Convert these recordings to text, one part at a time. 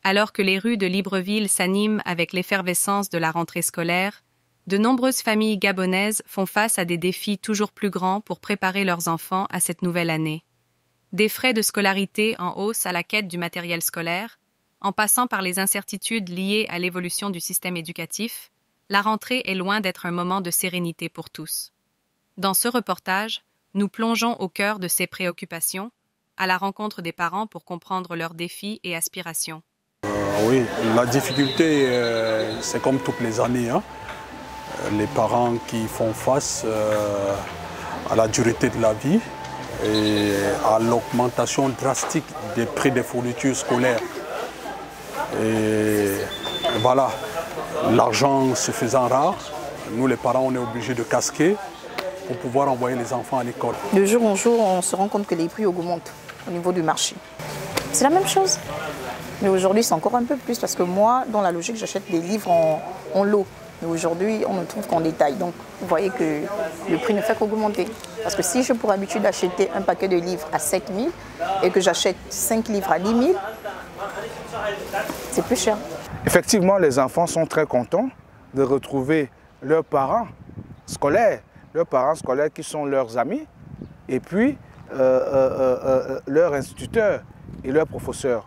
Alors que les rues de Libreville s'animent avec l'effervescence de la rentrée scolaire, de nombreuses familles gabonaises font face à des défis toujours plus grands pour préparer leurs enfants à cette nouvelle année. Des frais de scolarité en hausse à la quête du matériel scolaire, en passant par les incertitudes liées à l'évolution du système éducatif, la rentrée est loin d'être un moment de sérénité pour tous. Dans ce reportage, nous plongeons au cœur de ces préoccupations, à la rencontre des parents pour comprendre leurs défis et aspirations. Oui, la difficulté, c'est comme toutes les années. Les parents qui font face à la dureté de la vie et à l'augmentation drastique des prix des fournitures scolaires. Et voilà, l'argent se faisant rare, nous les parents, on est obligés de casquer pour pouvoir envoyer les enfants à l'école. De jour en jour, on se rend compte que les prix augmentent au niveau du marché. C'est la même chose. Mais aujourd'hui, c'est encore un peu plus parce que moi, dans la logique, j'achète des livres en lot. Mais aujourd'hui, on ne trouve qu'en détail. Donc, vous voyez que le prix ne fait qu'augmenter. Parce que si j'ai pour habitude d'acheter un paquet de livres à 7 000 et que j'achète 5 livres à 10 000, c'est plus cher. Effectivement, les enfants sont très contents de retrouver leurs parents scolaires qui sont leurs amis, et puis leurs instituteurs et leurs professeurs.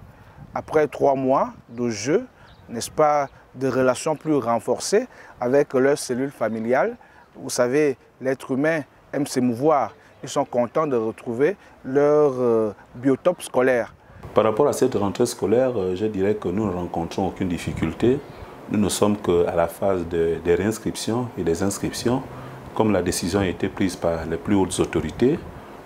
Après 3 mois de jeu, n'est-ce pas, de relations plus renforcées avec leurs cellules familiales. Vous savez, l'être humain aime s'émouvoir. Ils sont contents de retrouver leur biotope scolaire. Par rapport à cette rentrée scolaire, je dirais que nous ne rencontrons aucune difficulté. Nous ne sommes qu'à la phase des réinscriptions et des inscriptions, comme la décision a été prise par les plus hautes autorités,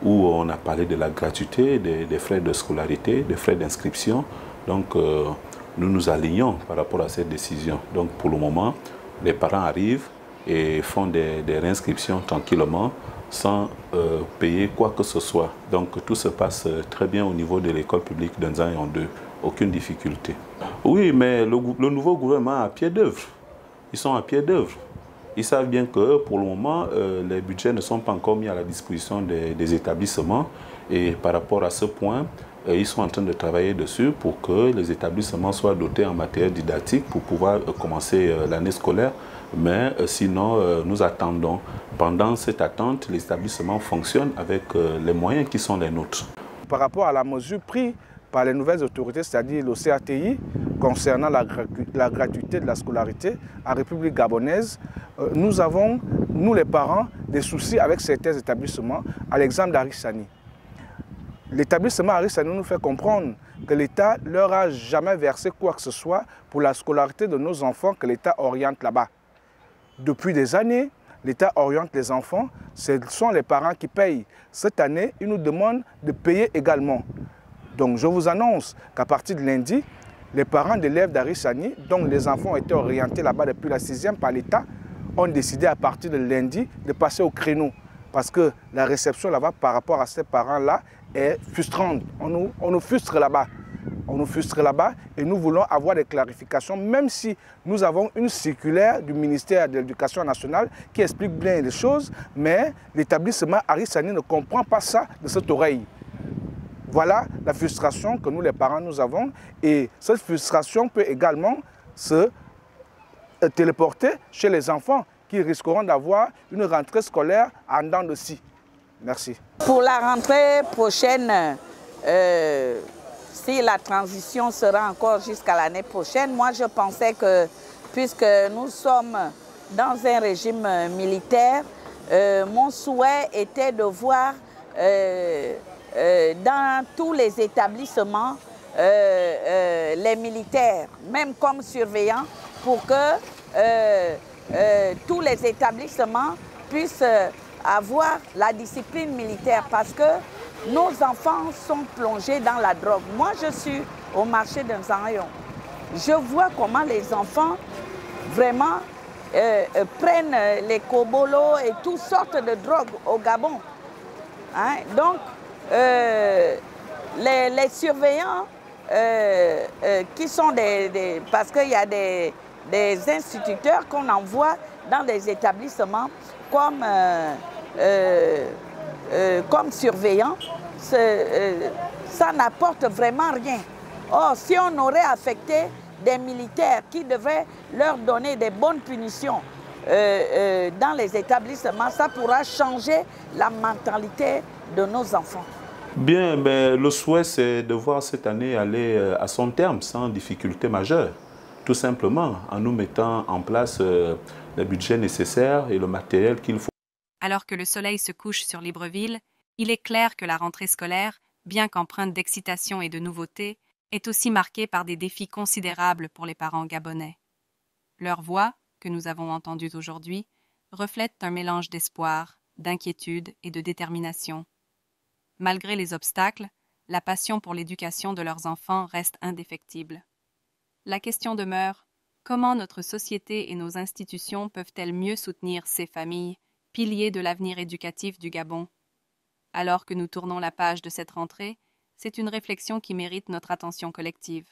où on a parlé de la gratuité, des frais de scolarité, des frais d'inscription. Donc, nous nous alignons par rapport à cette décision. Donc, pour le moment, les parents arrivent et font des réinscriptions tranquillement, sans payer quoi que ce soit. Donc, tout se passe très bien au niveau de l'école publique d'Anzan et en deux. Aucune difficulté. Oui, mais le nouveau gouvernement a pied d'œuvre. Ils sont à pied d'œuvre. Ils savent bien que pour le moment, les budgets ne sont pas encore mis à la disposition des établissements. Et par rapport à ce point, ils sont en train de travailler dessus pour que les établissements soient dotés en matériel didactique pour pouvoir commencer l'année scolaire. Mais sinon, nous attendons. Pendant cette attente, les établissements fonctionnent avec les moyens qui sont les nôtres. Par rapport à la mesure prise par les nouvelles autorités, c'est-à-dire le CATI, concernant la gratuité de la scolarité en République gabonaise, nous avons, nous les parents, des soucis avec certains établissements, à l'exemple d'Arissani. L'établissement Arissani nous fait comprendre que l'État ne leur a jamais versé quoi que ce soit pour la scolarité de nos enfants que l'État oriente là-bas. Depuis des années, l'État oriente les enfants, ce sont les parents qui payent. Cette année, ils nous demandent de payer également. Donc je vous annonce qu'à partir de lundi, les parents d'élèves d'Arissani, dont les enfants ont été orientés là-bas depuis la 6e par l'État, ont décidé à partir de lundi de passer au créneau. Parce que la réception là-bas par rapport à ces parents-là est frustrante. On nous frustre là-bas. On nous frustre là-bas et nous voulons avoir des clarifications, même si nous avons une circulaire du ministère de l'Éducation nationale qui explique bien les choses, mais l'établissement Arissani ne comprend pas ça de cette oreille. Voilà la frustration que nous les parents nous avons et cette frustration peut également se téléporter chez les enfants qui risqueront d'avoir une rentrée scolaire en dents de scie. Merci. Pour la rentrée prochaine, si la transition sera encore jusqu'à l'année prochaine, moi je pensais que, puisque nous sommes dans un régime militaire, mon souhait était de voir dans tous les établissements les militaires, même comme surveillants, pour que tous les établissements puissent avoir la discipline militaire, parce que nos enfants sont plongés dans la drogue. Moi, je suis au marché d'un Zanrayon. Je vois comment les enfants vraiment prennent les cobolos et toutes sortes de drogues au Gabon. Hein? Donc, les surveillants qui sont parce qu'il y a des instituteurs qu'on envoie dans des établissements comme surveillants, ça n'apporte vraiment rien. Or, si on aurait affecté des militaires qui devaient leur donner des bonnes punitions dans les établissements, ça pourra changer la mentalité de nos enfants. Bien, mais le souhait, c'est de voir cette année aller à son terme sans difficulté majeure. Tout simplement en nous mettant en place les budgets nécessaires et le matériel qu'il faut. Alors que le soleil se couche sur Libreville, il est clair que la rentrée scolaire, bien qu'empreinte d'excitation et de nouveautés, est aussi marquée par des défis considérables pour les parents gabonais. Leurs voix, que nous avons entendues aujourd'hui, reflètent un mélange d'espoir, d'inquiétude et de détermination. Malgré les obstacles, la passion pour l'éducation de leurs enfants reste indéfectible. La question demeure, comment notre société et nos institutions peuvent-elles mieux soutenir ces familles, piliers de l'avenir éducatif du Gabon? Alors que nous tournons la page de cette rentrée, c'est une réflexion qui mérite notre attention collective.